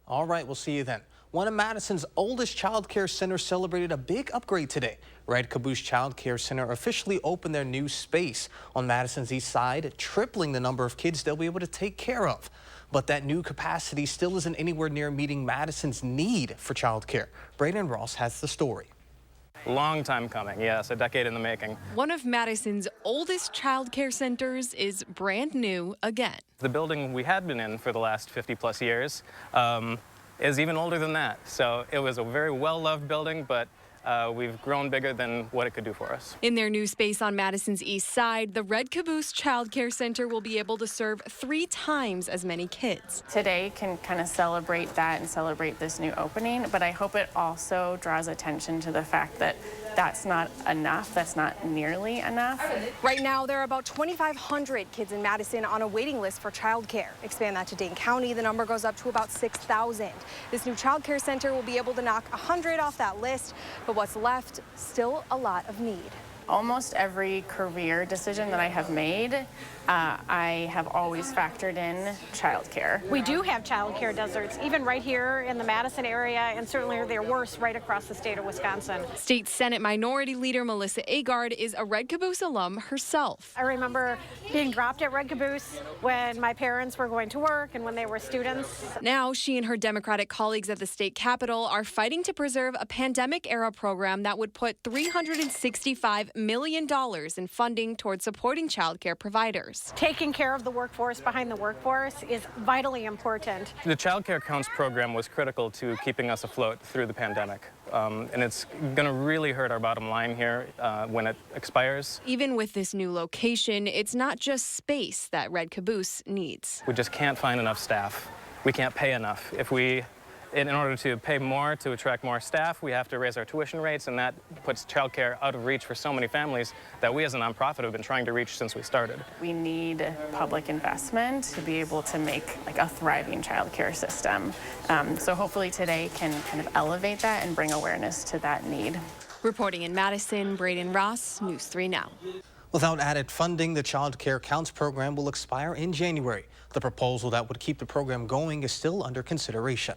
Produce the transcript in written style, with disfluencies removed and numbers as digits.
All right, we'll see you then. One of Madison's oldest child care centers celebrated a big upgrade today. Caboose Childcare Center officially opened their new space on Madison's east side, tripling the number of kids they'll be able to take care of. But that new capacity still isn't anywhere near meeting Madison's need for child care. Braden Ross has the story. Long time coming, yes, a decade in the making. One of Madison's oldest child care centers is brand new again. The building we had been in for the last 50 plus years is even older than that. So it was a very well-loved building, but we've grown bigger than what it could do for us. In their new space on Madison's east side, the Caboose Childcare Center will be able to serve 3 times as many kids. Today can kind of celebrate that and celebrate this new opening, but I hope it also draws attention to the fact that that's not enough, that's not nearly enough. Right now, there are about 2,500 kids in Madison on a waiting list for childcare. Expand that to Dane County, the number goes up to about 6,000. This new child care center will be able to knock 100 off that list, but what's left, still a lot of need. Almost every career decision that I have made, I have always factored in childcare. We do have childcare deserts, even right here in the Madison area, and certainly they're worse right across the state of Wisconsin. State Senate Minority Leader Melissa Agard is a Caboose alum herself. I remember being dropped at Caboose when my parents were going to work and when they were students. Now she and her Democratic colleagues at the state capitol are fighting to preserve a pandemic-era program that would put $365 million in funding towards supporting child care providers. Taking care of the workforce behind the workforce is vitally important. The Child Care Counts program was critical to keeping us afloat through the pandemic. And it's going to really hurt our bottom line here when it expires. Even with this new location, it's not just space that Caboose needs. We just can't find enough staff. We can't pay enough. In order to pay more to attract more staff, we have to raise our tuition rates, and that puts childcare out of reach for so many families that we as a nonprofit have been trying to reach since we started. We need public investment to be able to make a thriving childcare system. So hopefully today can kind of elevate that and bring awareness to that need. Reporting in Madison, Braden Ross, News 3 Now. Without added funding, the Child Care Counts program will expire in January. The proposal that would keep the program going is still under consideration.